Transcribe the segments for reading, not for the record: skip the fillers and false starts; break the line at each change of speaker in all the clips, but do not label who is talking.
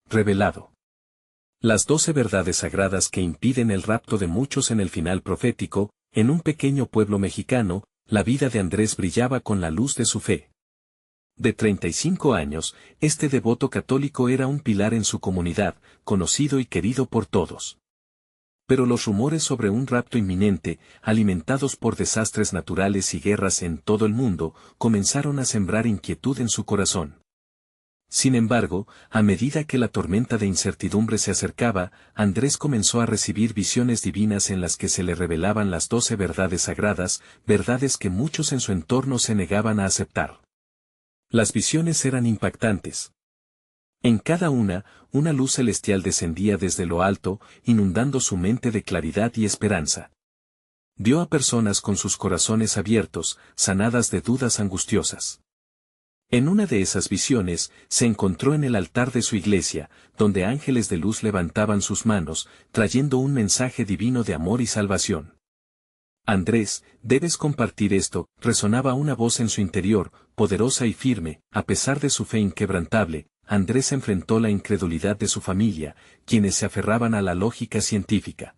revelado. Las 12 verdades sagradas que impiden el rapto de muchos. En el final profético, en un pequeño pueblo mexicano, la vida de Andrés brillaba con la luz de su fe. De 35 años, este devoto católico era un pilar en su comunidad, conocido y querido por todos. Pero los rumores sobre un rapto inminente, alimentados por desastres naturales y guerras en todo el mundo, comenzaron a sembrar inquietud en su corazón. Sin embargo, a medida que la tormenta de incertidumbre se acercaba, Andrés comenzó a recibir visiones divinas en las que se le revelaban las 12 verdades sagradas, verdades que muchos en su entorno se negaban a aceptar. Las visiones eran impactantes. En cada una luz celestial descendía desde lo alto, inundando su mente de claridad y esperanza. Vio a personas con sus corazones abiertos, sanadas de dudas angustiosas. En una de esas visiones, se encontró en el altar de su iglesia, donde ángeles de luz levantaban sus manos, trayendo un mensaje divino de amor y salvación. Andrés, debes compartir esto, resonaba una voz en su interior, poderosa y firme. A pesar de su fe inquebrantable, Andrés enfrentó la incredulidad de su familia, quienes se aferraban a la lógica científica.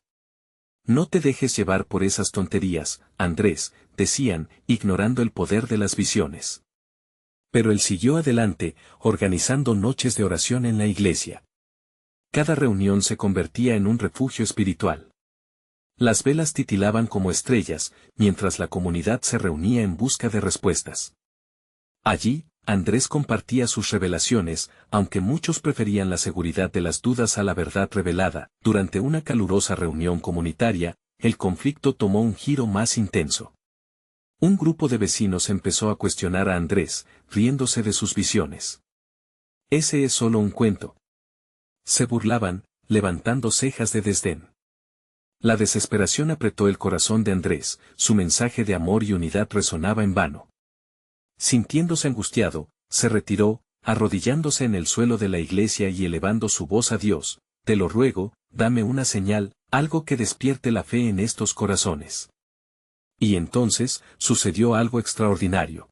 No te dejes llevar por esas tonterías, Andrés, decían, ignorando el poder de las visiones. Pero él siguió adelante, organizando noches de oración en la iglesia. Cada reunión se convertía en un refugio espiritual. Las velas titilaban como estrellas, mientras la comunidad se reunía en busca de respuestas. Allí, Andrés compartía sus revelaciones, aunque muchos preferían la seguridad de las dudas a la verdad revelada. Durante una calurosa reunión comunitaria, el conflicto tomó un giro más intenso. Un grupo de vecinos empezó a cuestionar a Andrés, riéndose de sus visiones. Ese es solo un cuento. Se burlaban, levantando cejas de desdén. La desesperación apretó el corazón de Andrés, su mensaje de amor y unidad resonaba en vano. Sintiéndose angustiado, se retiró, arrodillándose en el suelo de la iglesia y elevando su voz a Dios: te lo ruego, dame una señal, algo que despierte la fe en estos corazones. Y entonces, sucedió algo extraordinario.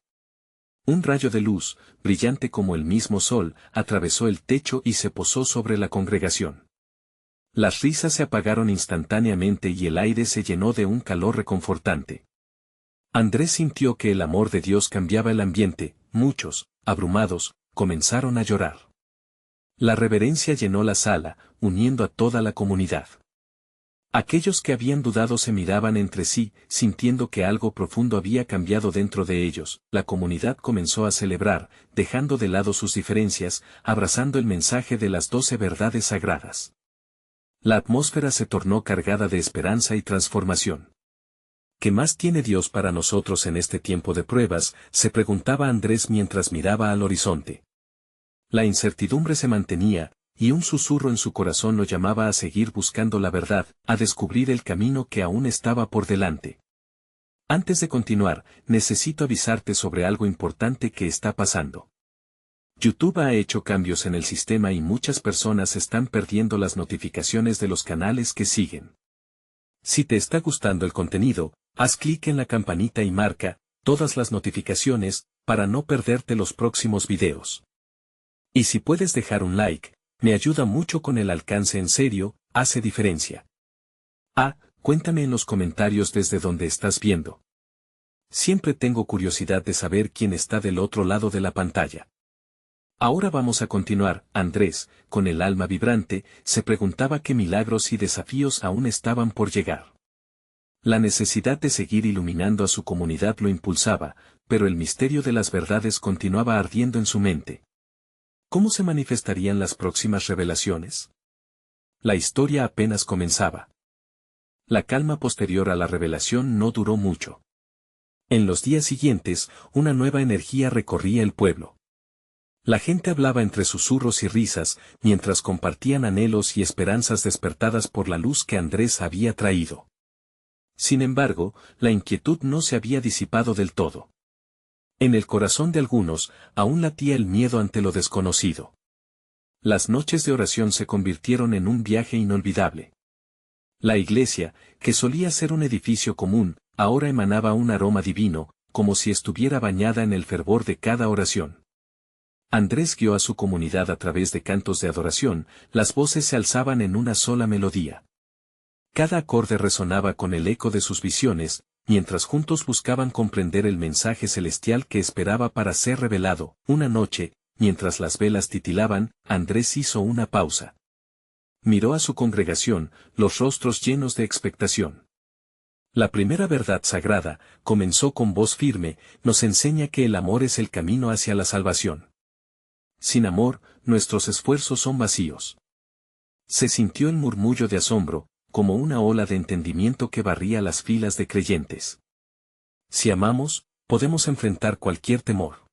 Un rayo de luz, brillante como el mismo sol, atravesó el techo y se posó sobre la congregación. Las risas se apagaron instantáneamente y el aire se llenó de un calor reconfortante. Andrés sintió que el amor de Dios cambiaba el ambiente. Muchos, abrumados, comenzaron a llorar. La reverencia llenó la sala, uniendo a toda la comunidad. Aquellos que habían dudado se miraban entre sí, sintiendo que algo profundo había cambiado dentro de ellos. La comunidad comenzó a celebrar, dejando de lado sus diferencias, abrazando el mensaje de las 12 verdades sagradas. La atmósfera se tornó cargada de esperanza y transformación. ¿Qué más tiene Dios para nosotros en este tiempo de pruebas?, se preguntaba Andrés mientras miraba al horizonte. La incertidumbre se mantenía, y un susurro en su corazón lo llamaba a seguir buscando la verdad, a descubrir el camino que aún estaba por delante. Antes de continuar, necesito avisarte sobre algo importante que está pasando. YouTube ha hecho cambios en el sistema y muchas personas están perdiendo las notificaciones de los canales que siguen. Si te está gustando el contenido, haz clic en la campanita y marca todas las notificaciones para no perderte los próximos videos. Y si puedes dejar un like, me ayuda mucho con el alcance. En serio, hace diferencia. Cuéntame en los comentarios desde donde estás viendo. Siempre tengo curiosidad de saber quién está del otro lado de la pantalla. Ahora vamos a continuar. Andrés, con el alma vibrante, se preguntaba qué milagros y desafíos aún estaban por llegar. La necesidad de seguir iluminando a su comunidad lo impulsaba, pero el misterio de las verdades continuaba ardiendo en su mente. ¿Cómo se manifestarían las próximas revelaciones? La historia apenas comenzaba. La calma posterior a la revelación no duró mucho. En los días siguientes, una nueva energía recorría el pueblo. La gente hablaba entre susurros y risas, mientras compartían anhelos y esperanzas despertadas por la luz que Andrés había traído. Sin embargo, la inquietud no se había disipado del todo. En el corazón de algunos, aún latía el miedo ante lo desconocido. Las noches de oración se convirtieron en un viaje inolvidable. La iglesia, que solía ser un edificio común, ahora emanaba un aroma divino, como si estuviera bañada en el fervor de cada oración. Andrés guió a su comunidad a través de cantos de adoración, las voces se alzaban en una sola melodía. Cada acorde resonaba con el eco de sus visiones, mientras juntos buscaban comprender el mensaje celestial que esperaba para ser revelado. Una noche, mientras las velas titilaban, Andrés hizo una pausa. Miró a su congregación, los rostros llenos de expectación. La primera verdad sagrada, comenzó con voz firme, nos enseña que el amor es el camino hacia la salvación. Sin amor, nuestros esfuerzos son vacíos. Se sintió el murmullo de asombro, como una ola de entendimiento que barría las filas de creyentes. Si amamos, podemos enfrentar cualquier temor.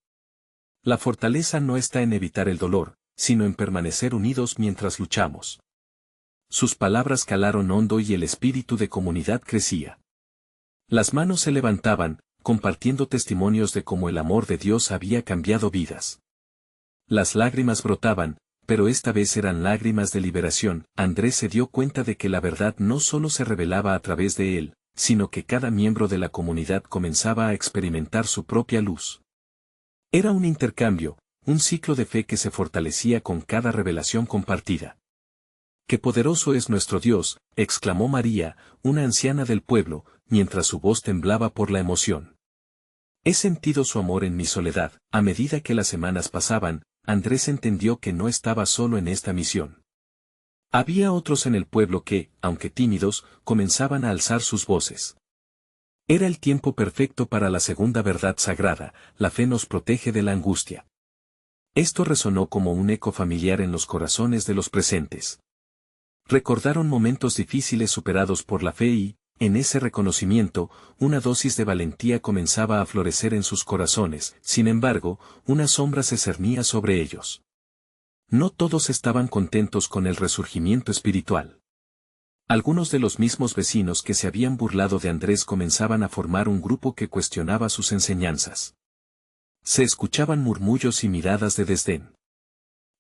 La fortaleza no está en evitar el dolor, sino en permanecer unidos mientras luchamos. Sus palabras calaron hondo y el espíritu de comunidad crecía. Las manos se levantaban, compartiendo testimonios de cómo el amor de Dios había cambiado vidas. Las lágrimas brotaban, pero esta vez eran lágrimas de liberación. Andrés se dio cuenta de que la verdad no solo se revelaba a través de él, sino que cada miembro de la comunidad comenzaba a experimentar su propia luz. Era un intercambio, un ciclo de fe que se fortalecía con cada revelación compartida. ¡Qué poderoso es nuestro Dios!, exclamó María, una anciana del pueblo, mientras su voz temblaba por la emoción. He sentido su amor en mi soledad. A medida que las semanas pasaban, Andrés entendió que no estaba solo en esta misión. Había otros en el pueblo que, aunque tímidos, comenzaban a alzar sus voces. Era el tiempo perfecto para la segunda verdad sagrada: la fe nos protege de la angustia. Esto resonó como un eco familiar en los corazones de los presentes. Recordaron momentos difíciles superados por la fe y, en ese reconocimiento, una dosis de valentía comenzaba a florecer en sus corazones. Sin embargo, una sombra se cernía sobre ellos. No todos estaban contentos con el resurgimiento espiritual. Algunos de los mismos vecinos que se habían burlado de Andrés comenzaban a formar un grupo que cuestionaba sus enseñanzas. Se escuchaban murmullos y miradas de desdén.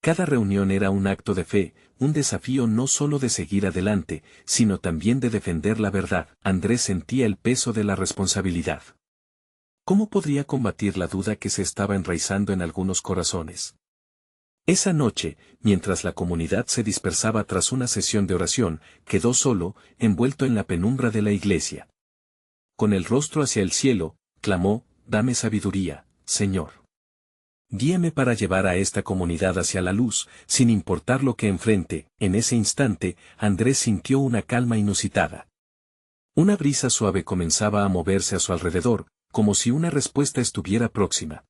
Cada reunión era un acto de fe, un desafío no solo de seguir adelante, sino también de defender la verdad. Andrés sentía el peso de la responsabilidad. ¿Cómo podría combatir la duda que se estaba enraizando en algunos corazones? Esa noche, mientras la comunidad se dispersaba tras una sesión de oración, quedó solo, envuelto en la penumbra de la iglesia. Con el rostro hacia el cielo, clamó: «Dame sabiduría, Señor. Guíame para llevar a esta comunidad hacia la luz, sin importar lo que enfrente». En ese instante, Andrés sintió una calma inusitada. Una brisa suave comenzaba a moverse a su alrededor, como si una respuesta estuviera próxima.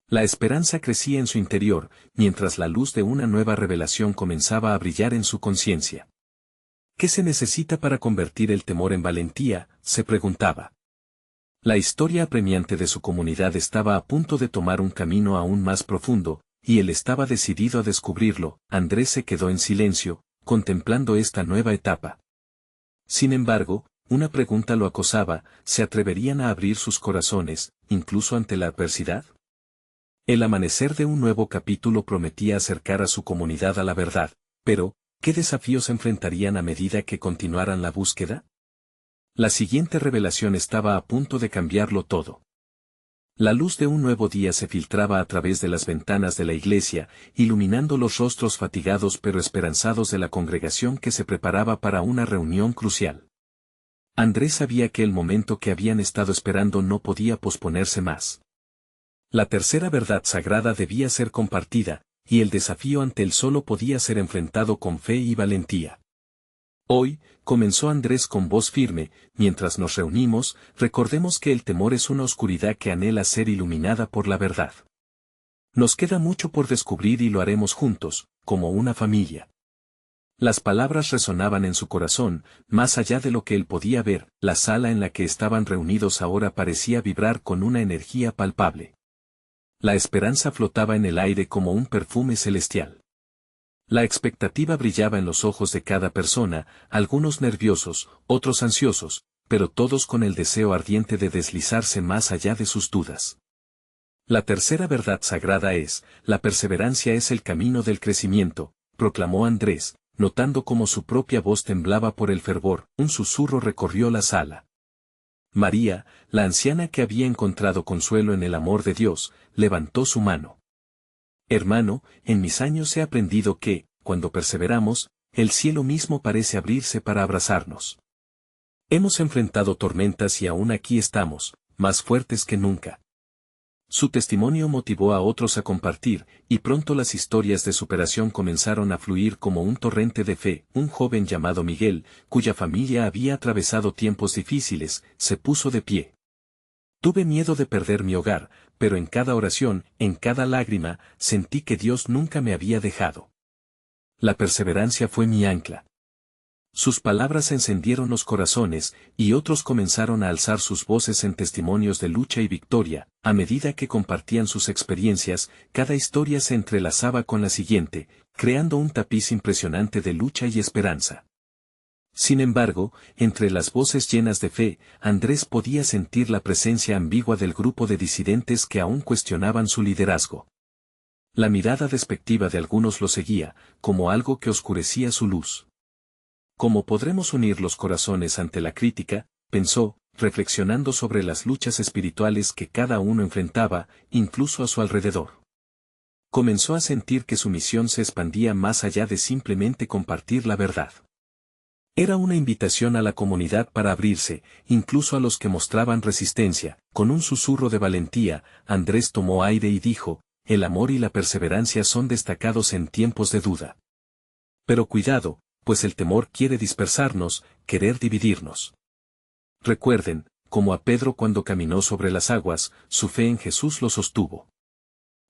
La esperanza crecía en su interior, mientras la luz de una nueva revelación comenzaba a brillar en su conciencia. ¿Qué se necesita para convertir el temor en valentía?, se preguntaba. La historia apremiante de su comunidad estaba a punto de tomar un camino aún más profundo, y él estaba decidido a descubrirlo. Andrés se quedó en silencio, contemplando esta nueva etapa. Sin embargo, una pregunta lo acosaba: ¿se atreverían a abrir sus corazones, incluso ante la adversidad? El amanecer de un nuevo capítulo prometía acercar a su comunidad a la verdad, pero, ¿qué desafíos enfrentarían a medida que continuaran la búsqueda? La siguiente revelación estaba a punto de cambiarlo todo. La luz de un nuevo día se filtraba a través de las ventanas de la iglesia, iluminando los rostros fatigados pero esperanzados de la congregación que se preparaba para una reunión crucial. Andrés sabía que el momento que habían estado esperando no podía posponerse más. La tercera verdad sagrada debía ser compartida, y el desafío ante él solo podía ser enfrentado con fe y valentía. Hoy, comenzó Andrés con voz firme, mientras nos reunimos, recordemos que el temor es una oscuridad que anhela ser iluminada por la verdad. Nos queda mucho por descubrir y lo haremos juntos, como una familia. Las palabras resonaban en su corazón, más allá de lo que él podía ver. La sala en la que estaban reunidos ahora parecía vibrar con una energía palpable. La esperanza flotaba en el aire como un perfume celestial. La expectativa brillaba en los ojos de cada persona, algunos nerviosos, otros ansiosos, pero todos con el deseo ardiente de deslizarse más allá de sus dudas. La tercera verdad sagrada es: la perseverancia es el camino del crecimiento, proclamó Andrés, notando cómo su propia voz temblaba por el fervor. Un susurro recorrió la sala. María, la anciana que había encontrado consuelo en el amor de Dios, levantó su mano. Hermano, en mis años he aprendido que, cuando perseveramos, el cielo mismo parece abrirse para abrazarnos. Hemos enfrentado tormentas y aún aquí estamos, más fuertes que nunca. Su testimonio motivó a otros a compartir, y pronto las historias de superación comenzaron a fluir como un torrente de fe. Un joven llamado Miguel, cuya familia había atravesado tiempos difíciles, se puso de pie. Tuve miedo de perder mi hogar, pero en cada oración, en cada lágrima, sentí que Dios nunca me había dejado. La perseverancia fue mi ancla. Sus palabras encendieron los corazones, y otros comenzaron a alzar sus voces en testimonios de lucha y victoria. A medida que compartían sus experiencias, cada historia se entrelazaba con la siguiente, creando un tapiz impresionante de lucha y esperanza. Sin embargo, entre las voces llenas de fe, Andrés podía sentir la presencia ambigua del grupo de disidentes que aún cuestionaban su liderazgo. La mirada despectiva de algunos lo seguía, como algo que oscurecía su luz. ¿Cómo podremos unir los corazones ante la crítica?, pensó, reflexionando sobre las luchas espirituales que cada uno enfrentaba, incluso a su alrededor. Comenzó a sentir que su misión se expandía más allá de simplemente compartir la verdad. Era una invitación a la comunidad para abrirse, incluso a los que mostraban resistencia. Con un susurro de valentía, Andrés tomó aire y dijo, el amor y la perseverancia son destacados en tiempos de duda. Pero cuidado, pues el temor quiere dispersarnos, querer dividirnos. Recuerden, como a Pedro cuando caminó sobre las aguas, su fe en Jesús lo sostuvo.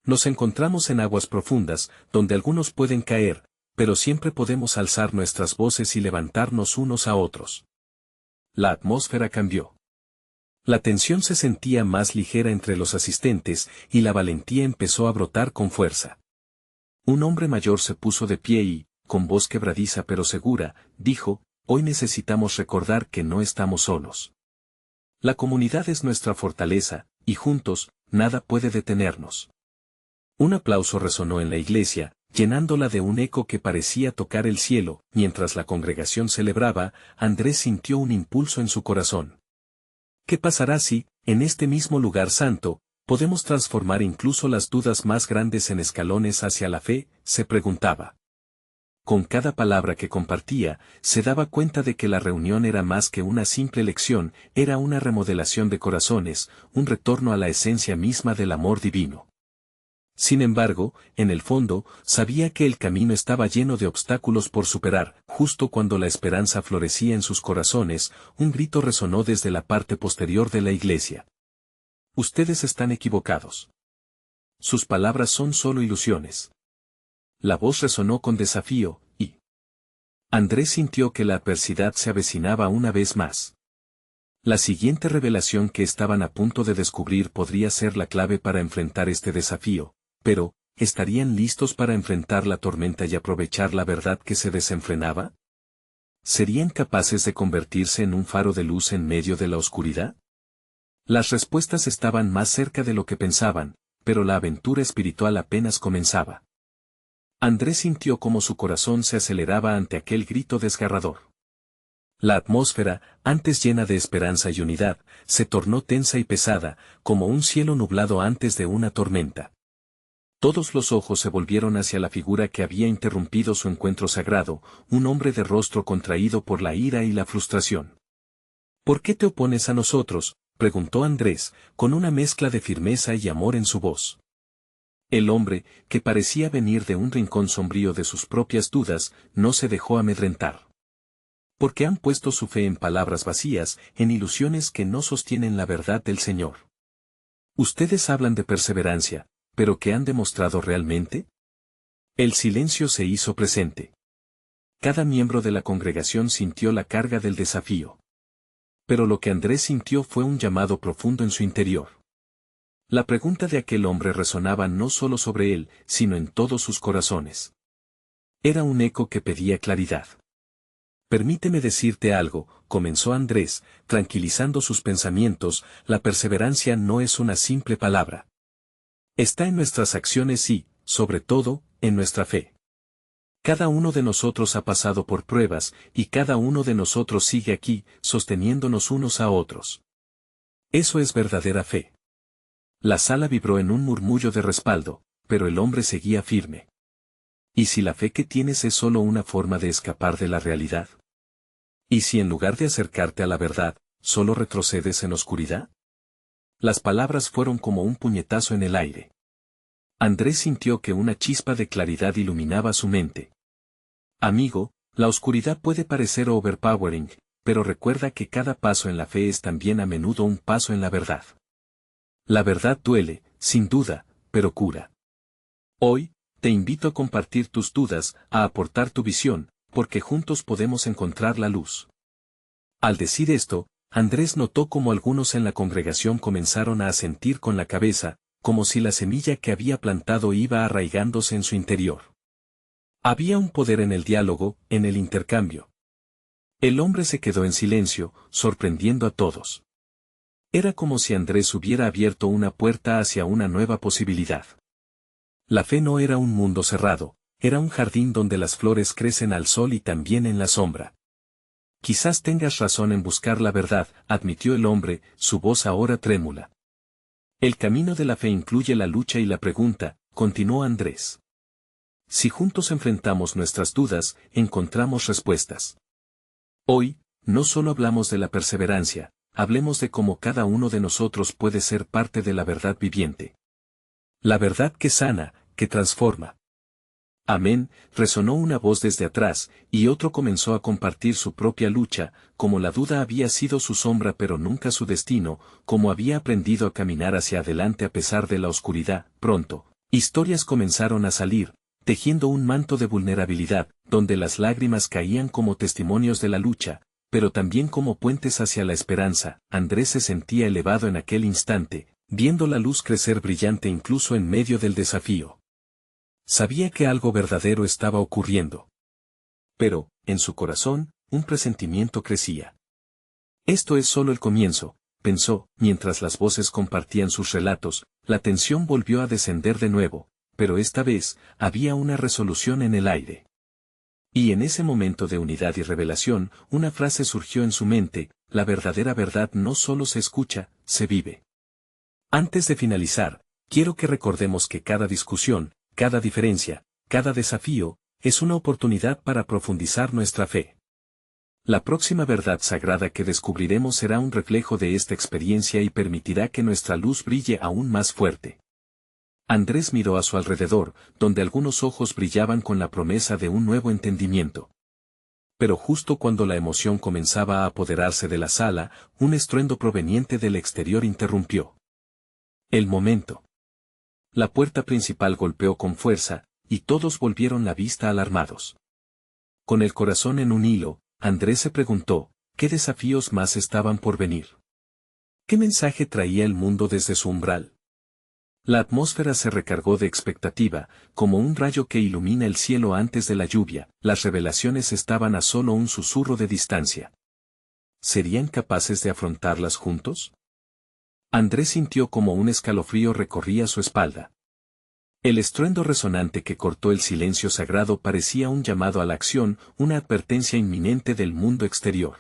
Nos encontramos en aguas profundas, donde algunos pueden caer, pero siempre podemos alzar nuestras voces y levantarnos unos a otros. La atmósfera cambió. La tensión se sentía más ligera entre los asistentes, y la valentía empezó a brotar con fuerza. Un hombre mayor se puso de pie y, con voz quebradiza pero segura, dijo, hoy necesitamos recordar que no estamos solos. La comunidad es nuestra fortaleza, y juntos, nada puede detenernos. Un aplauso resonó en la iglesia, llenándola de un eco que parecía tocar el cielo. Mientras la congregación celebraba, Andrés sintió un impulso en su corazón. ¿Qué pasará si, en este mismo lugar santo, podemos transformar incluso las dudas más grandes en escalones hacia la fe?, se preguntaba. Con cada palabra que compartía, se daba cuenta de que la reunión era más que una simple lección, era una remodelación de corazones, un retorno a la esencia misma del amor divino. Sin embargo, en el fondo, sabía que el camino estaba lleno de obstáculos por superar. Justo cuando la esperanza florecía en sus corazones, un grito resonó desde la parte posterior de la iglesia. Ustedes están equivocados. Sus palabras son solo ilusiones. La voz resonó con desafío, y Andrés sintió que la adversidad se avecinaba una vez más. La siguiente revelación que estaban a punto de descubrir podría ser la clave para enfrentar este desafío, pero, ¿estarían listos para enfrentar la tormenta y aprovechar la verdad que se desenfrenaba? ¿Serían capaces de convertirse en un faro de luz en medio de la oscuridad? Las respuestas estaban más cerca de lo que pensaban, pero la aventura espiritual apenas comenzaba. Andrés sintió cómo su corazón se aceleraba ante aquel grito desgarrador. La atmósfera, antes llena de esperanza y unidad, se tornó tensa y pesada, como un cielo nublado antes de una tormenta. Todos los ojos se volvieron hacia la figura que había interrumpido su encuentro sagrado, un hombre de rostro contraído por la ira y la frustración. ¿Por qué te opones a nosotros?, preguntó Andrés, con una mezcla de firmeza y amor en su voz. El hombre, que parecía venir de un rincón sombrío de sus propias dudas, no se dejó amedrentar. Porque han puesto su fe en palabras vacías, en ilusiones que no sostienen la verdad del Señor. Ustedes hablan de perseverancia, ¿pero qué han demostrado realmente? El silencio se hizo presente. Cada miembro de la congregación sintió la carga del desafío. Pero lo que Andrés sintió fue un llamado profundo en su interior. La pregunta de aquel hombre resonaba no solo sobre él, sino en todos sus corazones. Era un eco que pedía claridad. Permíteme decirte algo, comenzó Andrés, tranquilizando sus pensamientos, la perseverancia no es una simple palabra. Está en nuestras acciones y, sobre todo, en nuestra fe. Cada uno de nosotros ha pasado por pruebas, y cada uno de nosotros sigue aquí, sosteniéndonos unos a otros. Eso es verdadera fe. La sala vibró en un murmullo de respaldo, pero el hombre seguía firme. ¿Y si la fe que tienes es solo una forma de escapar de la realidad? ¿Y si en lugar de acercarte a la verdad, solo retrocedes en oscuridad? Las palabras fueron como un puñetazo en el aire. Andrés sintió que una chispa de claridad iluminaba su mente. Amigo, la oscuridad puede parecer overpowering, pero recuerda que cada paso en la fe es también a menudo un paso en la verdad. La verdad duele, sin duda, pero cura. Hoy, te invito a compartir tus dudas, a aportar tu visión, porque juntos podemos encontrar la luz. Al decir esto, Andrés notó cómo algunos en la congregación comenzaron a asentir con la cabeza, como si la semilla que había plantado iba arraigándose en su interior. Había un poder en el diálogo, en el intercambio. El hombre se quedó en silencio, sorprendiendo a todos. Era como si Andrés hubiera abierto una puerta hacia una nueva posibilidad. La fe no era un mundo cerrado, era un jardín donde las flores crecen al sol y también en la sombra. Quizás tengas razón en buscar la verdad, admitió el hombre, su voz ahora trémula. El camino de la fe incluye la lucha y la pregunta, continuó Andrés. Si juntos enfrentamos nuestras dudas, encontramos respuestas. Hoy, no solo hablamos de la perseverancia, hablemos de cómo cada uno de nosotros puede ser parte de la verdad viviente. La verdad que sana, que transforma. Amén, resonó una voz desde atrás, y otro comenzó a compartir su propia lucha, como la duda había sido su sombra pero nunca su destino, como había aprendido a caminar hacia adelante a pesar de la oscuridad. Pronto, historias comenzaron a salir, tejiendo un manto de vulnerabilidad, donde las lágrimas caían como testimonios de la lucha, pero también como puentes hacia la esperanza. Andrés se sentía elevado en aquel instante, viendo la luz crecer brillante incluso en medio del desafío. Sabía que algo verdadero estaba ocurriendo. Pero, en su corazón, un presentimiento crecía. Esto es solo el comienzo, pensó, mientras las voces compartían sus relatos, la tensión volvió a descender de nuevo, pero esta vez, había una resolución en el aire. Y en ese momento de unidad y revelación, una frase surgió en su mente, la verdadera verdad no solo se escucha, se vive. Antes de finalizar, quiero que recordemos que cada discusión, cada diferencia, cada desafío, es una oportunidad para profundizar nuestra fe. La próxima verdad sagrada que descubriremos será un reflejo de esta experiencia y permitirá que nuestra luz brille aún más fuerte. Andrés miró a su alrededor, donde algunos ojos brillaban con la promesa de un nuevo entendimiento. Pero justo cuando la emoción comenzaba a apoderarse de la sala, un estruendo proveniente del exterior interrumpió. El momento. La puerta principal golpeó con fuerza, y todos volvieron la vista alarmados. Con el corazón en un hilo, Andrés se preguntó, ¿qué desafíos más estaban por venir? ¿Qué mensaje traía el mundo desde su umbral? La atmósfera se recargó de expectativa, como un rayo que ilumina el cielo antes de la lluvia. Las revelaciones estaban a solo un susurro de distancia. ¿Serían capaces de afrontarlas juntos? Andrés sintió como un escalofrío recorría su espalda. El estruendo resonante que cortó el silencio sagrado parecía un llamado a la acción, una advertencia inminente del mundo exterior.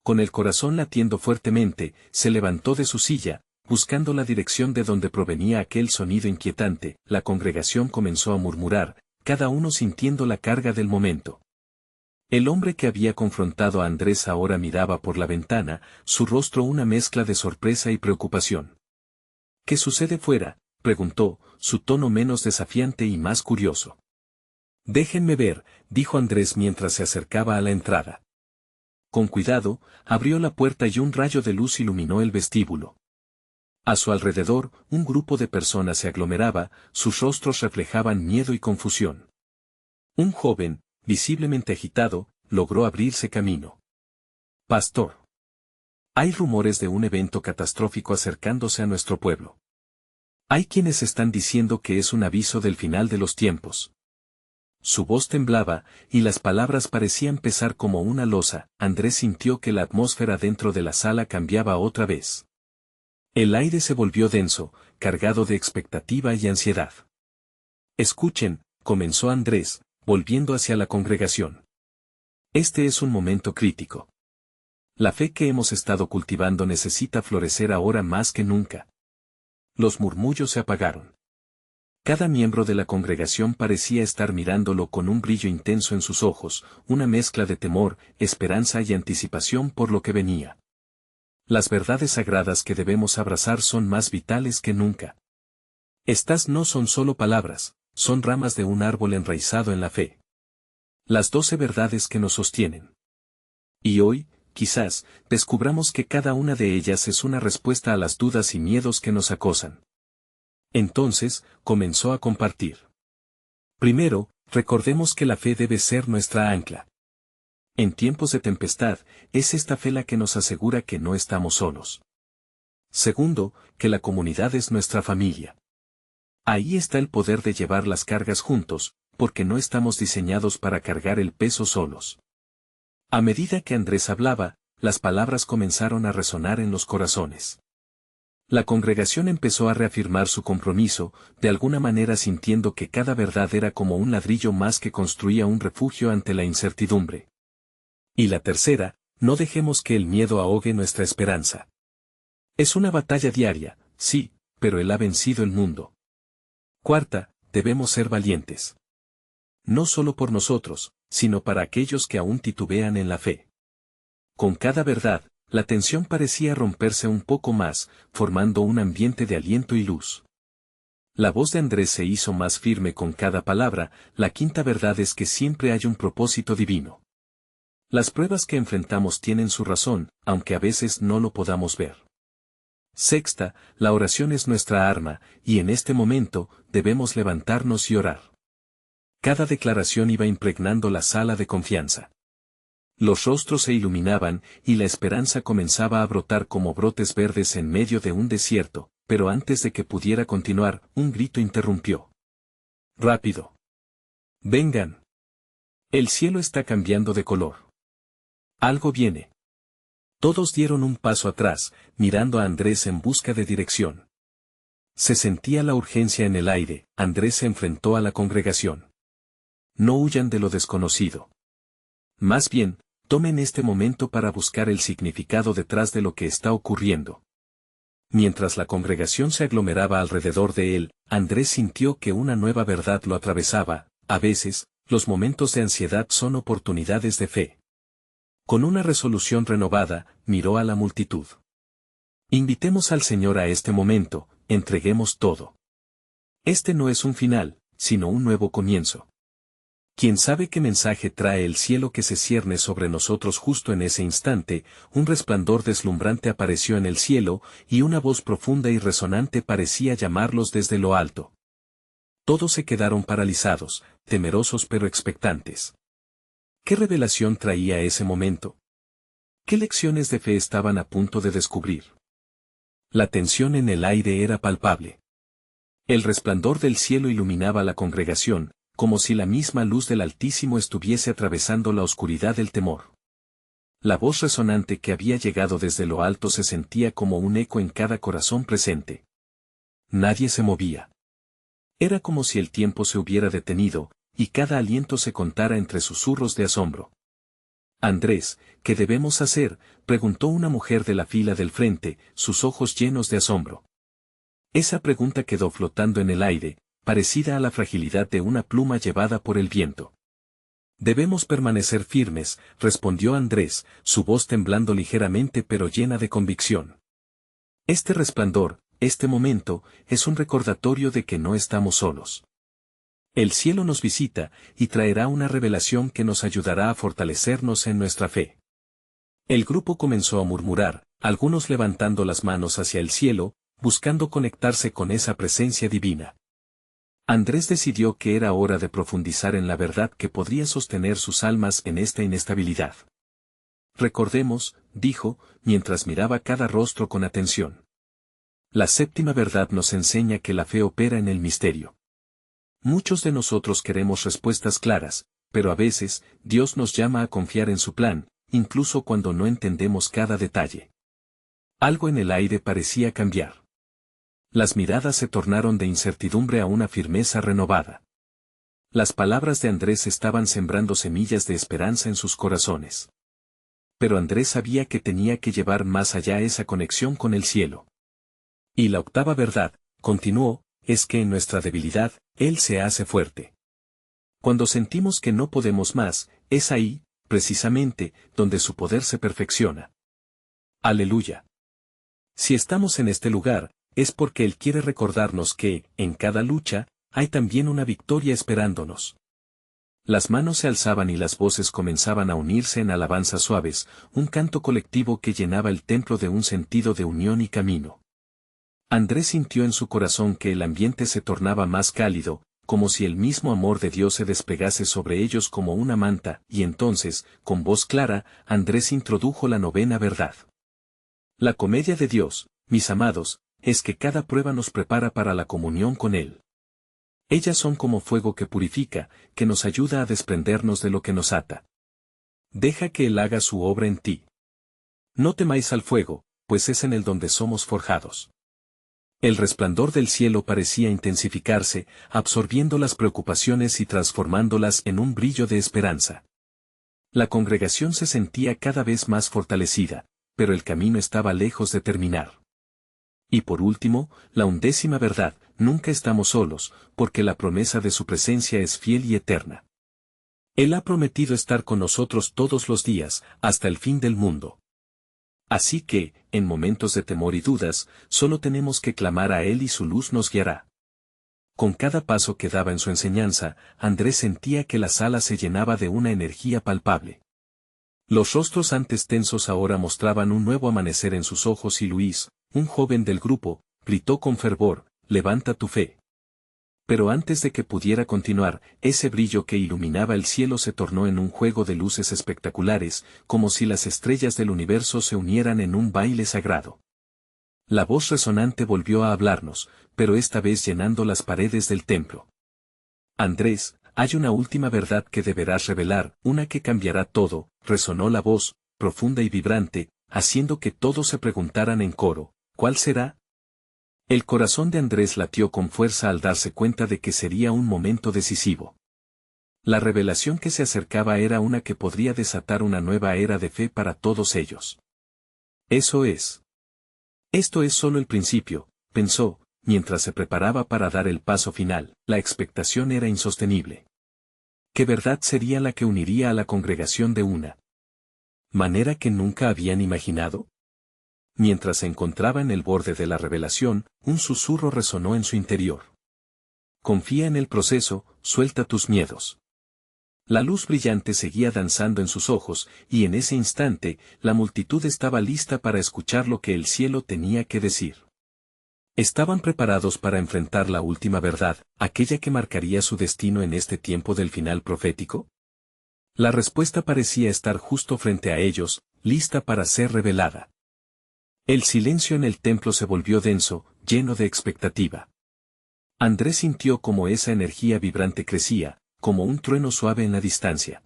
Con el corazón latiendo fuertemente, se levantó de su silla, buscando la dirección de donde provenía aquel sonido inquietante. La congregación comenzó a murmurar, cada uno sintiendo la carga del momento. El hombre que había confrontado a Andrés ahora miraba por la ventana, su rostro una mezcla de sorpresa y preocupación. ¿Qué sucede fuera?, preguntó, su tono menos desafiante y más curioso. Déjenme ver, dijo Andrés mientras se acercaba a la entrada. Con cuidado, abrió la puerta y un rayo de luz iluminó el vestíbulo. A su alrededor, un grupo de personas se aglomeraba, sus rostros reflejaban miedo y confusión. Un joven, visiblemente agitado, logró abrirse camino. Pastor. Hay rumores de un evento catastrófico acercándose a nuestro pueblo. Hay quienes están diciendo que es un aviso del final de los tiempos. Su voz temblaba, y las palabras parecían pesar como una losa. Andrés sintió que la atmósfera dentro de la sala cambiaba otra vez. El aire se volvió denso, cargado de expectativa y ansiedad. Escuchen, comenzó Andrés, volviendo hacia la congregación. Este es un momento crítico. La fe que hemos estado cultivando necesita florecer ahora más que nunca. Los murmullos se apagaron. Cada miembro de la congregación parecía estar mirándolo con un brillo intenso en sus ojos, una mezcla de temor, esperanza y anticipación por lo que venía. Las verdades sagradas que debemos abrazar son más vitales que nunca. Estas no son solo palabras, son ramas de un árbol enraizado en la fe. Las 12 verdades que nos sostienen. Y hoy, quizás, descubramos que cada una de ellas es una respuesta a las dudas y miedos que nos acosan. Entonces, comenzó a compartir. Primero, recordemos que la fe debe ser nuestra ancla. En tiempos de tempestad, es esta fe la que nos asegura que no estamos solos. Segundo, que la comunidad es nuestra familia. Ahí está el poder de llevar las cargas juntos, porque no estamos diseñados para cargar el peso solos. A medida que Andrés hablaba, las palabras comenzaron a resonar en los corazones. La congregación empezó a reafirmar su compromiso, de alguna manera sintiendo que cada verdad era como un ladrillo más que construía un refugio ante la incertidumbre. Y la tercera, no dejemos que el miedo ahogue nuestra esperanza. Es una batalla diaria, sí, pero Él ha vencido el mundo. Cuarta, debemos ser valientes. No solo por nosotros, sino para aquellos que aún titubean en la fe. Con cada verdad, la tensión parecía romperse un poco más, formando un ambiente de aliento y luz. La voz de Andrés se hizo más firme con cada palabra. La quinta verdad es que siempre hay un propósito divino. Las pruebas que enfrentamos tienen su razón, aunque a veces no lo podamos ver. Sexta, la oración es nuestra arma, y en este momento, debemos levantarnos y orar. Cada declaración iba impregnando la sala de confianza. Los rostros se iluminaban, y la esperanza comenzaba a brotar como brotes verdes en medio de un desierto, pero antes de que pudiera continuar, un grito interrumpió. ¡Rápido! ¡Vengan! El cielo está cambiando de color. Algo viene. Todos dieron un paso atrás, mirando a Andrés en busca de dirección. Se sentía la urgencia en el aire. Andrés se enfrentó a la congregación. No huyan de lo desconocido. Más bien, tomen este momento para buscar el significado detrás de lo que está ocurriendo. Mientras la congregación se aglomeraba alrededor de él, Andrés sintió que una nueva verdad lo atravesaba. A veces, los momentos de ansiedad son oportunidades de fe. Con una resolución renovada, miró a la multitud. Invitemos al Señor a este momento, entreguemos todo. Este no es un final, sino un nuevo comienzo. ¿Quién sabe qué mensaje trae el cielo que se cierne sobre nosotros? Justo en ese instante, un resplandor deslumbrante apareció en el cielo, y una voz profunda y resonante parecía llamarlos desde lo alto. Todos se quedaron paralizados, temerosos pero expectantes. ¿Qué revelación traía ese momento? ¿Qué lecciones de fe estaban a punto de descubrir? La tensión en el aire era palpable. El resplandor del cielo iluminaba la congregación, como si la misma luz del Altísimo estuviese atravesando la oscuridad del temor. La voz resonante que había llegado desde lo alto se sentía como un eco en cada corazón presente. Nadie se movía. Era como si el tiempo se hubiera detenido, y cada aliento se contara entre susurros de asombro. Andrés, ¿qué debemos hacer?, preguntó una mujer de la fila del frente, sus ojos llenos de asombro. Esa pregunta quedó flotando en el aire, parecida a la fragilidad de una pluma llevada por el viento. Debemos permanecer firmes, respondió Andrés, su voz temblando ligeramente pero llena de convicción. Este resplandor, este momento, es un recordatorio de que no estamos solos. El cielo nos visita, y traerá una revelación que nos ayudará a fortalecernos en nuestra fe. El grupo comenzó a murmurar, algunos levantando las manos hacia el cielo, buscando conectarse con esa presencia divina. Andrés decidió que era hora de profundizar en la verdad que podría sostener sus almas en esta inestabilidad. Recordemos, dijo, mientras miraba cada rostro con atención. La séptima verdad nos enseña que la fe opera en el misterio. Muchos de nosotros queremos respuestas claras, pero a veces, Dios nos llama a confiar en su plan, incluso cuando no entendemos cada detalle. Algo en el aire parecía cambiar. Las miradas se tornaron de incertidumbre a una firmeza renovada. Las palabras de Andrés estaban sembrando semillas de esperanza en sus corazones. Pero Andrés sabía que tenía que llevar más allá esa conexión con el cielo. Y la octava verdad, continuó, es que en nuestra debilidad, Él se hace fuerte. Cuando sentimos que no podemos más, es ahí, precisamente, donde su poder se perfecciona. Aleluya. Si estamos en este lugar, es porque Él quiere recordarnos que, en cada lucha, hay también una victoria esperándonos. Las manos se alzaban y las voces comenzaban a unirse en alabanzas suaves, un canto colectivo que llenaba el templo de un sentido de unión y camino. Andrés sintió en su corazón que el ambiente se tornaba más cálido, como si el mismo amor de Dios se despegase sobre ellos como una manta, y entonces, con voz clara, Andrés introdujo la novena verdad. La comedia de Dios, mis amados, es que cada prueba nos prepara para la comunión con Él. Ellas son como fuego que purifica, que nos ayuda a desprendernos de lo que nos ata. Deja que Él haga su obra en ti. No temáis al fuego, pues es en él donde somos forjados. El resplandor del cielo parecía intensificarse, absorbiendo las preocupaciones y transformándolas en un brillo de esperanza. La congregación se sentía cada vez más fortalecida, pero el camino estaba lejos de terminar. Y por último, la 11ª verdad, nunca estamos solos, porque la promesa de su presencia es fiel y eterna. Él ha prometido estar con nosotros todos los días, hasta el fin del mundo. Así que, en momentos de temor y dudas, solo tenemos que clamar a Él y su luz nos guiará. Con cada paso que daba en su enseñanza, Andrés sentía que la sala se llenaba de una energía palpable. Los rostros antes tensos ahora mostraban un nuevo amanecer en sus ojos y Luis, un joven del grupo, gritó con fervor, «Levanta tu fe». Pero antes de que pudiera continuar, ese brillo que iluminaba el cielo se tornó en un juego de luces espectaculares, como si las estrellas del universo se unieran en un baile sagrado. La voz resonante volvió a hablarnos, pero esta vez llenando las paredes del templo. «Andrés, hay una última verdad que deberás revelar, una que cambiará todo», resonó la voz, profunda y vibrante, haciendo que todos se preguntaran en coro, «¿cuál será?». El corazón de Andrés latió con fuerza al darse cuenta de que sería un momento decisivo. La revelación que se acercaba era una que podría desatar una nueva era de fe para todos ellos. Eso es. Esto es solo el principio, pensó, mientras se preparaba para dar el paso final. La expectación era insostenible. ¿Qué verdad sería la que uniría a la congregación de una manera que nunca habían imaginado? Mientras se encontraba en el borde de la revelación, un susurro resonó en su interior. Confía en el proceso, suelta tus miedos. La luz brillante seguía danzando en sus ojos, y en ese instante, la multitud estaba lista para escuchar lo que el cielo tenía que decir. ¿Estaban preparados para enfrentar la última verdad, aquella que marcaría su destino en este tiempo del final profético? La respuesta parecía estar justo frente a ellos, lista para ser revelada. El silencio en el templo se volvió denso, lleno de expectativa. Andrés sintió como esa energía vibrante crecía, como un trueno suave en la distancia.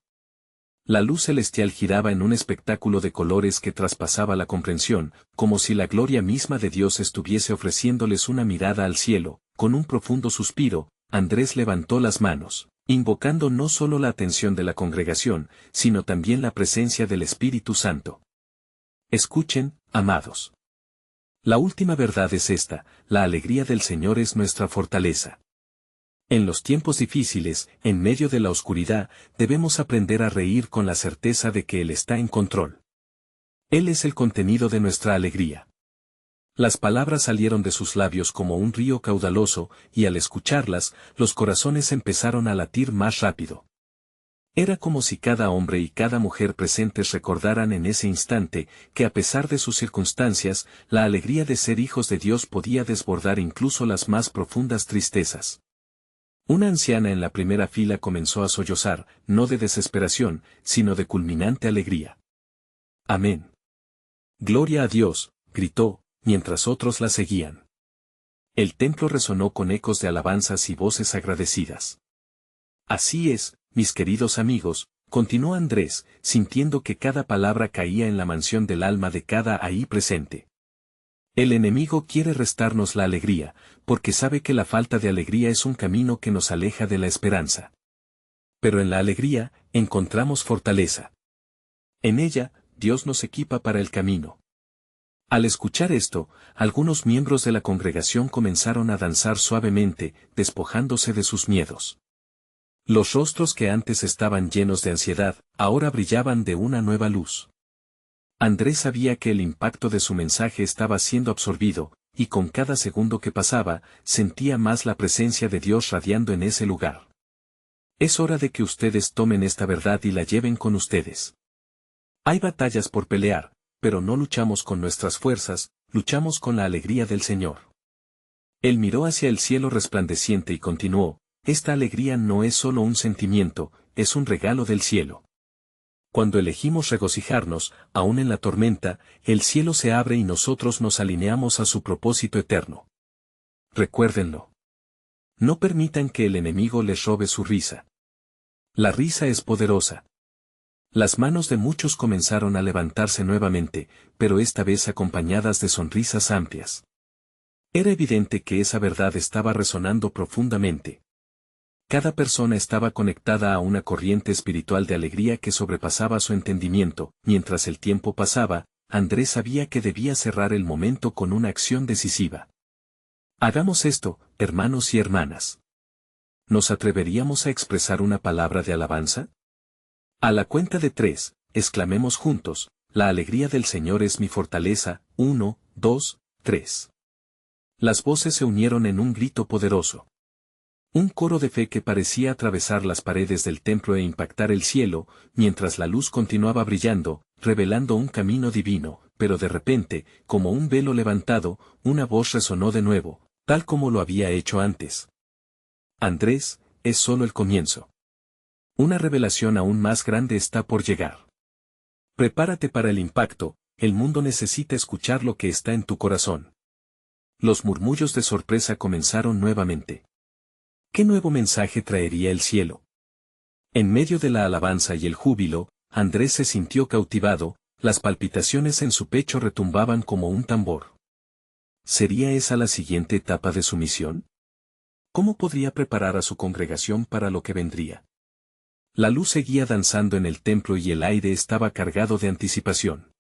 La luz celestial giraba en un espectáculo de colores que traspasaba la comprensión, como si la gloria misma de Dios estuviese ofreciéndoles una mirada al cielo. Con un profundo suspiro, Andrés levantó las manos, invocando no solo la atención de la congregación, sino también la presencia del Espíritu Santo. Escuchen, amados. La última verdad es esta: la alegría del Señor es nuestra fortaleza. En los tiempos difíciles, en medio de la oscuridad, debemos aprender a reír con la certeza de que Él está en control. Él es el contenido de nuestra alegría. Las palabras salieron de sus labios como un río caudaloso, y al escucharlas, los corazones empezaron a latir más rápido. Era como si cada hombre y cada mujer presentes recordaran en ese instante que a pesar de sus circunstancias, la alegría de ser hijos de Dios podía desbordar incluso las más profundas tristezas. Una anciana en la primera fila comenzó a sollozar, no de desesperación, sino de culminante alegría. Amén. Gloria a Dios, gritó, mientras otros la seguían. El templo resonó con ecos de alabanzas y voces agradecidas. Así es, mis queridos amigos, continuó Andrés, sintiendo que cada palabra caía en la mansión del alma de cada ahí presente. El enemigo quiere restarnos la alegría, porque sabe que la falta de alegría es un camino que nos aleja de la esperanza. Pero en la alegría, encontramos fortaleza. En ella, Dios nos equipa para el camino. Al escuchar esto, algunos miembros de la congregación comenzaron a danzar suavemente, despojándose de sus miedos. Los rostros que antes estaban llenos de ansiedad, ahora brillaban de una nueva luz. Andrés sabía que el impacto de su mensaje estaba siendo absorbido, y con cada segundo que pasaba, sentía más la presencia de Dios radiando en ese lugar. Es hora de que ustedes tomen esta verdad y la lleven con ustedes. Hay batallas por pelear, pero no luchamos con nuestras fuerzas, luchamos con la alegría del Señor. Él miró hacia el cielo resplandeciente y continuó, esta alegría no es solo un sentimiento, es un regalo del cielo. Cuando elegimos regocijarnos, aún en la tormenta, el cielo se abre y nosotros nos alineamos a su propósito eterno. Recuérdenlo. No permitan que el enemigo les robe su risa. La risa es poderosa. Las manos de muchos comenzaron a levantarse nuevamente, pero esta vez acompañadas de sonrisas amplias. Era evidente que esa verdad estaba resonando profundamente. Cada persona estaba conectada a una corriente espiritual de alegría que sobrepasaba su entendimiento. Mientras el tiempo pasaba, Andrés sabía que debía cerrar el momento con una acción decisiva. Hagamos esto, hermanos y hermanas. ¿Nos atreveríamos a expresar una palabra de alabanza? A la cuenta de 3, exclamemos juntos, la alegría del Señor es mi fortaleza. 1, 2, 3. Las voces se unieron en un grito poderoso. Un coro de fe que parecía atravesar las paredes del templo e impactar el cielo, mientras la luz continuaba brillando, revelando un camino divino, pero de repente, como un velo levantado, una voz resonó de nuevo, tal como lo había hecho antes. Andrés, es solo el comienzo. Una revelación aún más grande está por llegar. Prepárate para el impacto, el mundo necesita escuchar lo que está en tu corazón. Los murmullos de sorpresa comenzaron nuevamente. ¿Qué nuevo mensaje traería el cielo? En medio de la alabanza y el júbilo, Andrés se sintió cautivado, las palpitaciones en su pecho retumbaban como un tambor. ¿Sería esa la siguiente etapa de su misión? ¿Cómo podría preparar a su congregación para lo que vendría? La luz seguía danzando en el templo y el aire estaba cargado de anticipación.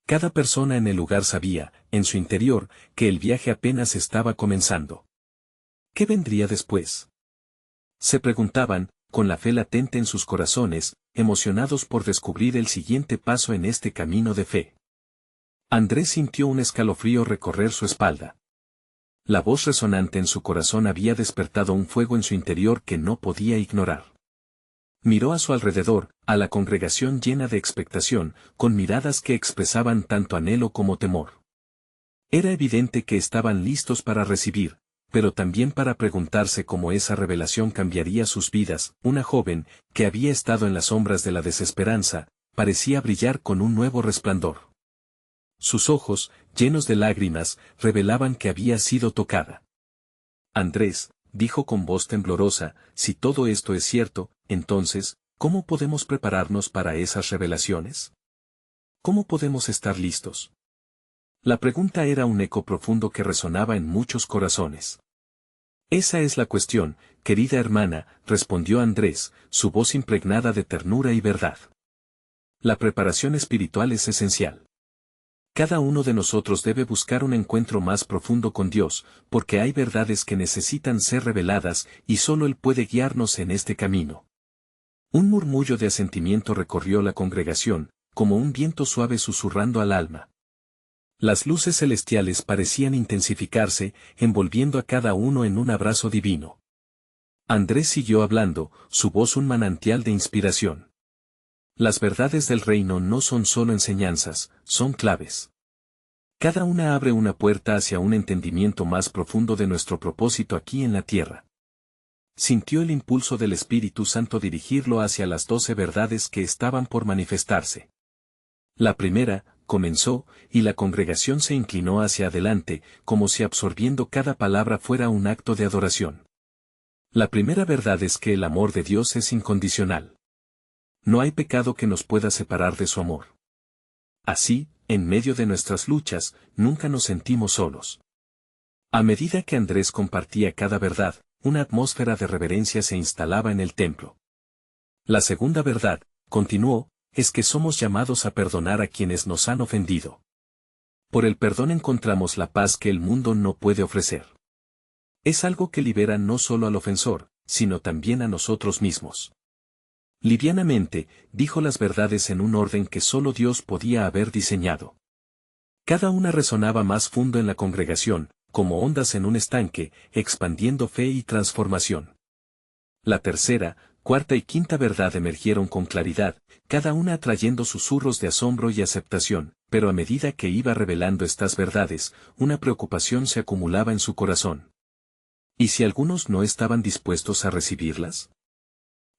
Cada persona en el lugar sabía, en su interior, que el viaje apenas estaba comenzando. ¿Qué vendría después? Se preguntaban, con la fe latente en sus corazones, emocionados por descubrir el siguiente paso en este camino de fe. Andrés sintió un escalofrío recorrer su espalda. La voz resonante en su corazón había despertado un fuego en su interior que no podía ignorar. Miró a su alrededor, a la congregación llena de expectación, con miradas que expresaban tanto anhelo como temor. Era evidente que estaban listos para recibir, pero también para preguntarse cómo esa revelación cambiaría sus vidas. Una joven, que había estado en las sombras de la desesperanza, parecía brillar con un nuevo resplandor. Sus ojos, llenos de lágrimas, revelaban que había sido tocada. Andrés, dijo con voz temblorosa, si todo esto es cierto, entonces, ¿cómo podemos prepararnos para esas revelaciones? ¿Cómo podemos estar listos? La pregunta era un eco profundo que resonaba en muchos corazones. Esa es la cuestión, querida hermana, respondió Andrés, su voz impregnada de ternura y verdad. La preparación espiritual es esencial. Cada uno de nosotros debe buscar un encuentro más profundo con Dios, porque hay verdades que necesitan ser reveladas y solo Él puede guiarnos en este camino. Un murmullo de asentimiento recorrió la congregación, como un viento suave susurrando al alma. Las luces celestiales parecían intensificarse, envolviendo a cada uno en un abrazo divino. Andrés siguió hablando, su voz un manantial de inspiración. Las verdades del reino no son solo enseñanzas, son claves. Cada una abre una puerta hacia un entendimiento más profundo de nuestro propósito aquí en la tierra. Sintió el impulso del Espíritu Santo dirigirlo hacia las 12 verdades que estaban por manifestarse. La primera, comenzó, y la congregación se inclinó hacia adelante, como si absorbiendo cada palabra fuera un acto de adoración. La primera verdad es que el amor de Dios es incondicional. No hay pecado que nos pueda separar de su amor. Así, en medio de nuestras luchas, nunca nos sentimos solos. A medida que Andrés compartía cada verdad, una atmósfera de reverencia se instalaba en el templo. La segunda verdad, continuó, es que somos llamados a perdonar a quienes nos han ofendido. Por el perdón encontramos la paz que el mundo no puede ofrecer. Es algo que libera no solo al ofensor, sino también a nosotros mismos. Livianamente, dijo las verdades en un orden que solo Dios podía haber diseñado. Cada una resonaba más fundo en la congregación, como ondas en un estanque, expandiendo fe y transformación. La tercera, cuarta y quinta verdad emergieron con claridad, cada una atrayendo susurros de asombro y aceptación, pero a medida que iba revelando estas verdades, una preocupación se acumulaba en su corazón. ¿Y si algunos no estaban dispuestos a recibirlas?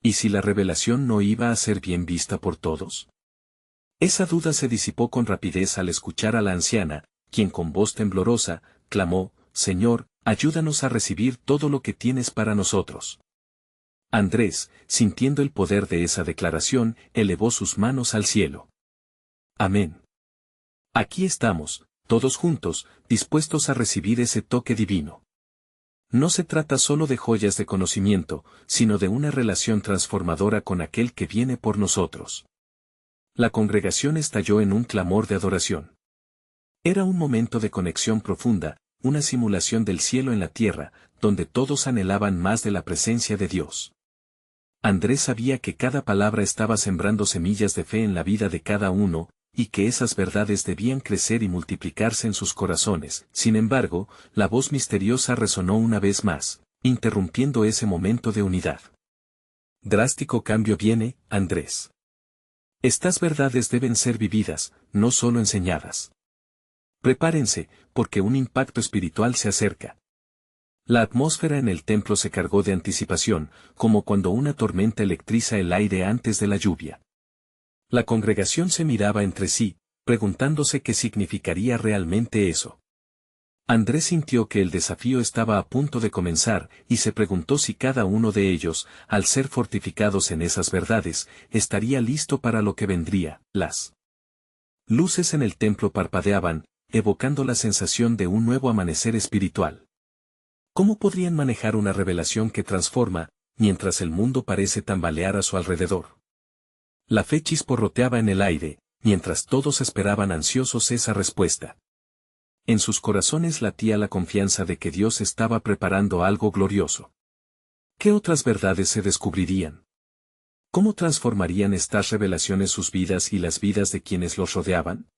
¿Y si la revelación no iba a ser bien vista por todos? Esa duda se disipó con rapidez al escuchar a la anciana, quien con voz temblorosa, clamó, «Señor, ayúdanos a recibir todo lo que tienes para nosotros». Andrés, sintiendo el poder de esa declaración, elevó sus manos al cielo. Amén. Aquí estamos, todos juntos, dispuestos a recibir ese toque divino. No se trata solo de joyas de conocimiento, sino de una relación transformadora con aquel que viene por nosotros. La congregación estalló en un clamor de adoración. Era un momento de conexión profunda, una simulación del cielo en la tierra, donde todos anhelaban más de la presencia de Dios. Andrés sabía que cada palabra estaba sembrando semillas de fe en la vida de cada uno, y que esas verdades debían crecer y multiplicarse en sus corazones. Sin embargo, la voz misteriosa resonó una vez más, interrumpiendo ese momento de unidad. Drástico cambio viene, Andrés. Estas verdades deben ser vividas, no solo enseñadas. Prepárense, porque un impacto espiritual se acerca. La atmósfera en el templo se cargó de anticipación, como cuando una tormenta electriza el aire antes de la lluvia. La congregación se miraba entre sí, preguntándose qué significaría realmente eso. Andrés sintió que el desafío estaba a punto de comenzar, y se preguntó si cada uno de ellos, al ser fortificados en esas verdades, estaría listo para lo que vendría. Las luces en el templo parpadeaban, evocando la sensación de un nuevo amanecer espiritual. ¿Cómo podrían manejar una revelación que transforma, mientras el mundo parece tambalear a su alrededor? La fe chisporroteaba en el aire, mientras todos esperaban ansiosos esa respuesta. En sus corazones latía la confianza de que Dios estaba preparando algo glorioso. ¿Qué otras verdades se descubrirían? ¿Cómo transformarían estas revelaciones sus vidas y las vidas de quienes los rodeaban?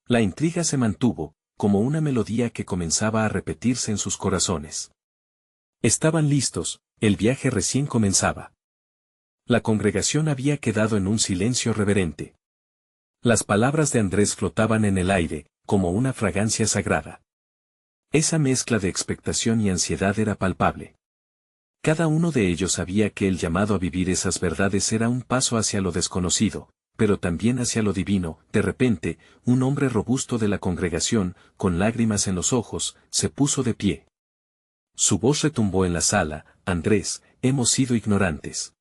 La intriga se mantuvo, como una melodía que comenzaba a repetirse en sus corazones. Estaban listos, el viaje recién comenzaba. La congregación había quedado en un silencio reverente. Las palabras de Andrés flotaban en el aire, como una fragancia sagrada. Esa mezcla de expectación y ansiedad era palpable. Cada uno de ellos sabía que el llamado a vivir esas verdades era un paso hacia lo desconocido, pero también hacia lo divino. De repente, un hombre robusto de la congregación, con lágrimas en los ojos, se puso de pie. Su voz retumbó en la sala, Andrés, hemos sido ignorantes.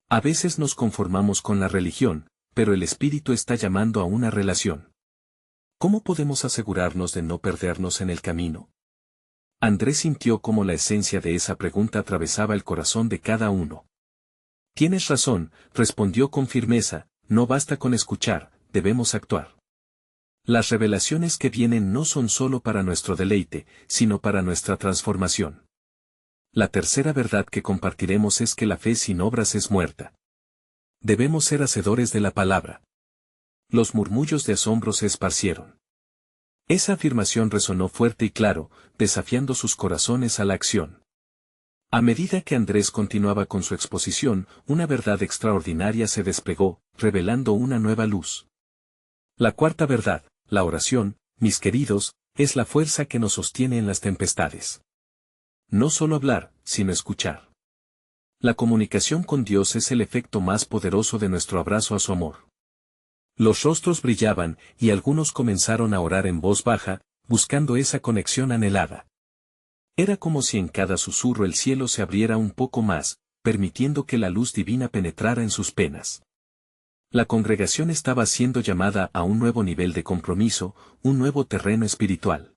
A veces nos conformamos con la religión, pero el Espíritu está llamando a una relación. ¿Cómo podemos asegurarnos de no perdernos en el camino? Andrés sintió cómo la esencia de esa pregunta atravesaba el corazón de cada uno. Tienes razón, respondió con firmeza, no basta con escuchar, debemos actuar. Las revelaciones que vienen no son solo para nuestro deleite, sino para nuestra transformación. La tercera verdad que compartiremos es que la fe sin obras es muerta. Debemos ser hacedores de la palabra. Los murmullos de asombro se esparcieron. Esa afirmación resonó fuerte y claro, desafiando sus corazones a la acción. A medida que Andrés continuaba con su exposición, una verdad extraordinaria se desplegó, revelando una nueva luz. La cuarta verdad, la oración, mis queridos, es la fuerza que nos sostiene en las tempestades. No solo hablar, sino escuchar. La comunicación con Dios es el efecto más poderoso de nuestro abrazo a su amor. Los rostros brillaban, y algunos comenzaron a orar en voz baja, buscando esa conexión anhelada. Era como si en cada susurro el cielo se abriera un poco más, permitiendo que la luz divina penetrara en sus penas. La congregación estaba siendo llamada a un nuevo nivel de compromiso, un nuevo terreno espiritual.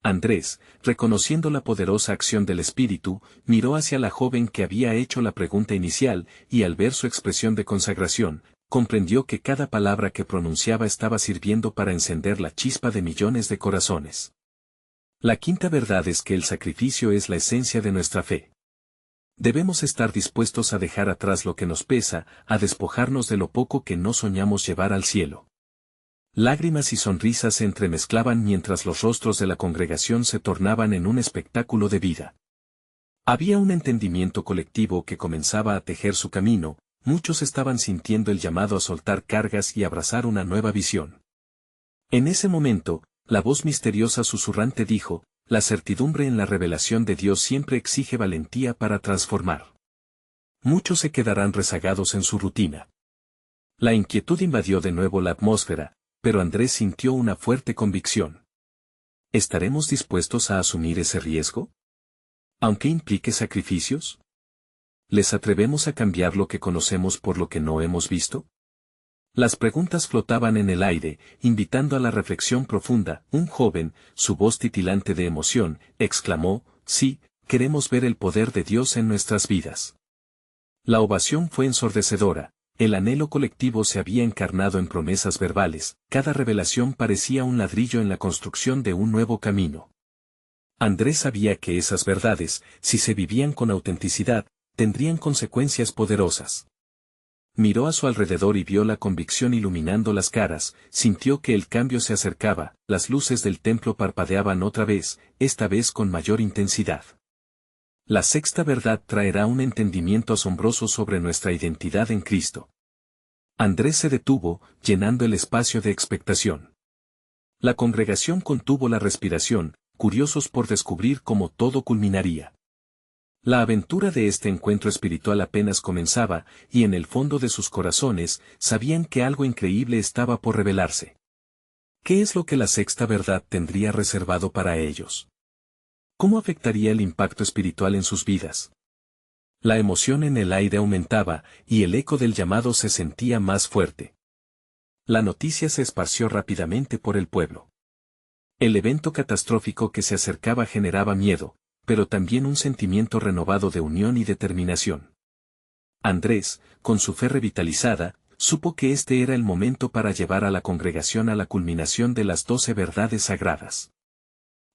Andrés, reconociendo la poderosa acción del Espíritu, miró hacia la joven que había hecho la pregunta inicial, y al ver su expresión de consagración, comprendió que cada palabra que pronunciaba estaba sirviendo para encender la chispa de millones de corazones. La quinta verdad es que el sacrificio es la esencia de nuestra fe. Debemos estar dispuestos a dejar atrás lo que nos pesa, a despojarnos de lo poco que no soñamos llevar al cielo. Lágrimas y sonrisas se entremezclaban mientras los rostros de la congregación se tornaban en un espectáculo de vida. Había un entendimiento colectivo que comenzaba a tejer su camino, muchos estaban sintiendo el llamado a soltar cargas y abrazar una nueva visión. En ese momento, la voz misteriosa susurrante dijo, la certidumbre en la revelación de Dios siempre exige valentía para transformar. Muchos se quedarán rezagados en su rutina. La inquietud invadió de nuevo la atmósfera, pero Andrés sintió una fuerte convicción. ¿Estaremos dispuestos a asumir ese riesgo? ¿Aunque implique sacrificios? ¿Les atrevemos a cambiar lo que conocemos por lo que no hemos visto? Las preguntas flotaban en el aire, invitando a la reflexión profunda. Un joven, su voz titilante de emoción, exclamó, sí, queremos ver el poder de Dios en nuestras vidas. La ovación fue ensordecedora. El anhelo colectivo se había encarnado en promesas verbales, cada revelación parecía un ladrillo en la construcción de un nuevo camino. Andrés sabía que esas verdades, si se vivían con autenticidad, tendrían consecuencias poderosas. Miró a su alrededor y vio la convicción iluminando las caras, sintió que el cambio se acercaba, las luces del templo parpadeaban otra vez, esta vez con mayor intensidad. La sexta verdad traerá un entendimiento asombroso sobre nuestra identidad en Cristo. Andrés se detuvo, llenando el espacio de expectación. La congregación contuvo la respiración, curiosos por descubrir cómo todo culminaría. La aventura de este encuentro espiritual apenas comenzaba, y en el fondo de sus corazones, sabían que algo increíble estaba por revelarse. ¿Qué es lo que la sexta verdad tendría reservado para ellos? ¿Cómo afectaría el impacto espiritual en sus vidas? La emoción en el aire aumentaba, y el eco del llamado se sentía más fuerte. La noticia se esparció rápidamente por el pueblo. El evento catastrófico que se acercaba generaba miedo, pero también un sentimiento renovado de unión y determinación. Andrés, con su fe revitalizada, supo que este era el momento para llevar a la congregación a la culminación de las 12 verdades sagradas.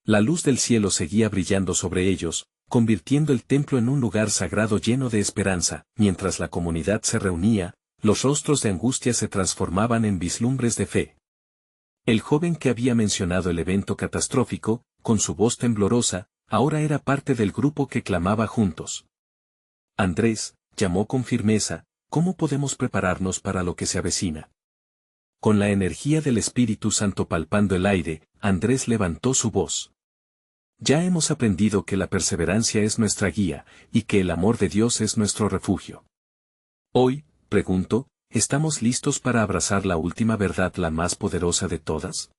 La luz del cielo seguía brillando sobre ellos, convirtiendo el templo en un lugar sagrado lleno de esperanza. Mientras la comunidad se reunía, los rostros de angustia se transformaban en vislumbres de fe. El joven que había mencionado el evento catastrófico, con su voz temblorosa, ahora era parte del grupo que clamaba juntos. Andrés, llamó con firmeza, ¿cómo podemos prepararnos para lo que se avecina? Con la energía del Espíritu Santo palpando el aire, Andrés levantó su voz. Ya hemos aprendido que la perseverancia es nuestra guía, y que el amor de Dios es nuestro refugio. Hoy, pregunto, ¿estamos listos para abrazar la última verdad, la más poderosa de todas?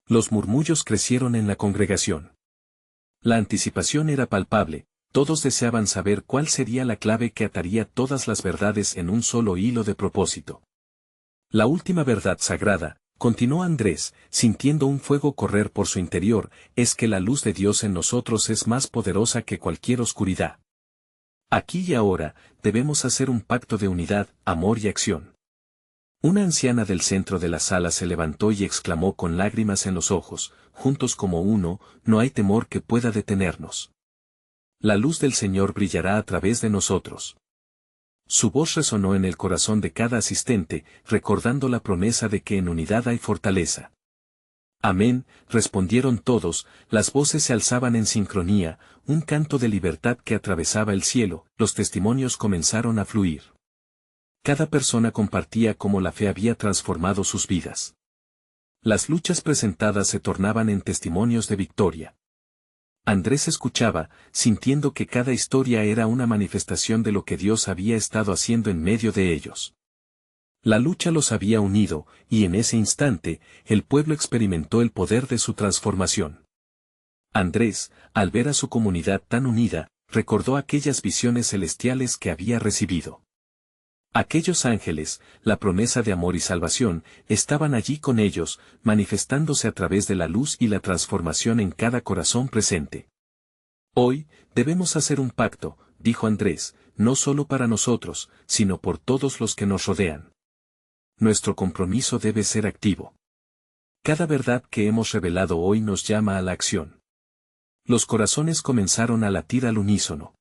Los murmullos crecieron en la congregación. La anticipación era palpable, todos deseaban saber cuál sería la clave que ataría todas las verdades en un solo hilo de propósito. La última verdad sagrada, continuó Andrés, sintiendo un fuego correr por su interior, es que la luz de Dios en nosotros es más poderosa que cualquier oscuridad. Aquí y ahora, debemos hacer un pacto de unidad, amor y acción. Una anciana del centro de la sala se levantó y exclamó con lágrimas en los ojos, juntos como uno, no hay temor que pueda detenernos. La luz del Señor brillará a través de nosotros. Su voz resonó en el corazón de cada asistente, recordando la promesa de que en unidad hay fortaleza. Amén, respondieron todos, las voces se alzaban en sincronía, un canto de libertad que atravesaba el cielo, los testimonios comenzaron a fluir. Cada persona compartía cómo la fe había transformado sus vidas. Las luchas presentadas se tornaban en testimonios de victoria. Andrés escuchaba, sintiendo que cada historia era una manifestación de lo que Dios había estado haciendo en medio de ellos. La lucha los había unido, y en ese instante, el pueblo experimentó el poder de su transformación. Andrés, al ver a su comunidad tan unida, recordó aquellas visiones celestiales que había recibido. Aquellos ángeles, la promesa de amor y salvación, estaban allí con ellos, manifestándose a través de la luz y la transformación en cada corazón presente. Hoy, debemos hacer un pacto, dijo Andrés, no solo para nosotros, sino por todos los que nos rodean. nuestro compromiso debe ser activo. Cada verdad que hemos revelado hoy nos llama a la acción. Los corazones comenzaron a latir al unísono.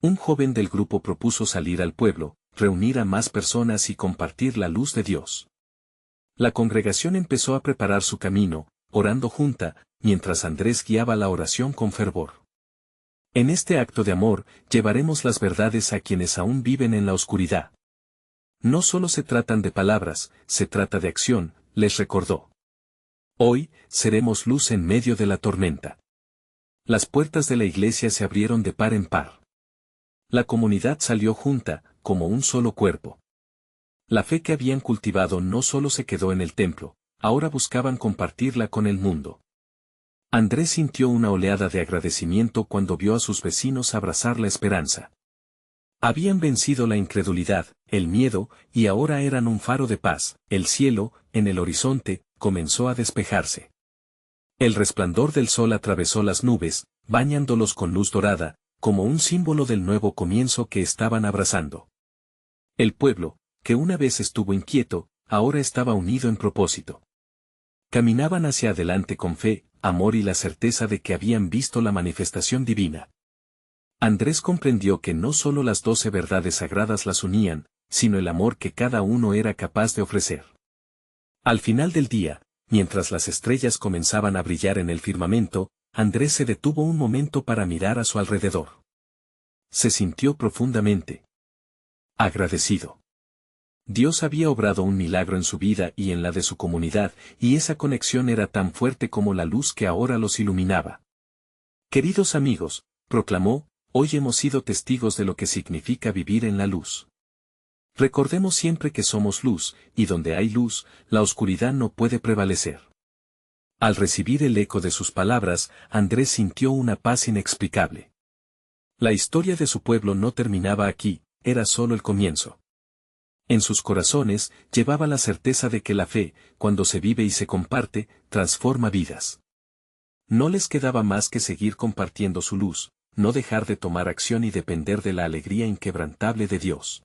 Un joven del grupo propuso salir al pueblo, reunir a más personas y compartir la luz de Dios. La congregación empezó a preparar su camino, orando junta, mientras Andrés guiaba la oración con fervor. En este acto de amor, llevaremos las verdades a quienes aún viven en la oscuridad. No solo se tratan de palabras, se trata de acción, les recordó. Hoy, seremos luz en medio de la tormenta. Las puertas de la iglesia se abrieron de par en par. La comunidad salió junta, como un solo cuerpo. La fe que habían cultivado no solo se quedó en el templo, ahora buscaban compartirla con el mundo. Andrés sintió una oleada de agradecimiento cuando vio a sus vecinos abrazar la esperanza. Habían vencido la incredulidad, el miedo, y ahora eran un faro de paz. El cielo, en el horizonte, comenzó a despejarse. El resplandor del sol atravesó las nubes, bañándolos con luz dorada, como un símbolo del nuevo comienzo que estaban abrazando. El pueblo, que una vez estuvo inquieto, ahora estaba unido en propósito. Caminaban hacia adelante con fe, amor y la certeza de que habían visto la manifestación divina. Andrés comprendió que no solo las 12 verdades sagradas las unían, sino el amor que cada uno era capaz de ofrecer. Al final del día, mientras las estrellas comenzaban a brillar en el firmamento, Andrés se detuvo un momento para mirar a su alrededor. Se sintió profundamente agradecido. Dios había obrado un milagro en su vida y en la de su comunidad, y esa conexión era tan fuerte como la luz que ahora los iluminaba. Queridos amigos, proclamó, hoy hemos sido testigos de lo que significa vivir en la luz. Recordemos siempre que somos luz, y donde hay luz, la oscuridad no puede prevalecer. Al recibir el eco de sus palabras, Andrés sintió una paz inexplicable. La historia de su pueblo no terminaba aquí, era solo el comienzo. En sus corazones, llevaba la certeza de que la fe, cuando se vive y se comparte, transforma vidas. No les quedaba más que seguir compartiendo su luz, no dejar de tomar acción y depender de la alegría inquebrantable de Dios.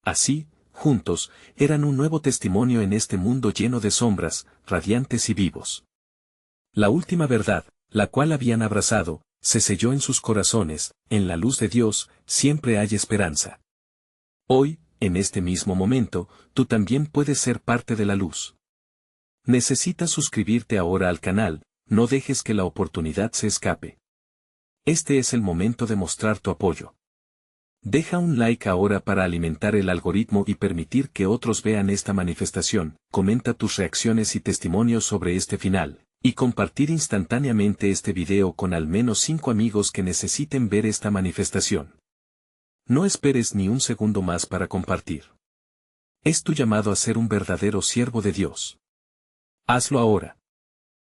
Así, juntos, eran un nuevo testimonio en este mundo lleno de sombras, radiantes y vivos. La última verdad, la cual habían abrazado, se selló en sus corazones, en la luz de Dios, siempre hay esperanza. Hoy, en este mismo momento, tú también puedes ser parte de la luz. Necesitas suscribirte ahora al canal, no dejes que la oportunidad se escape. Este es el momento de mostrar tu apoyo. Deja un like ahora para alimentar el algoritmo y permitir que otros vean esta manifestación, comenta tus reacciones y testimonios sobre este final, y compartir instantáneamente este video con al menos 5 amigos que necesiten ver esta manifestación. No esperes ni un segundo más para compartir. Es tu llamado a ser un verdadero siervo de Dios. Hazlo ahora.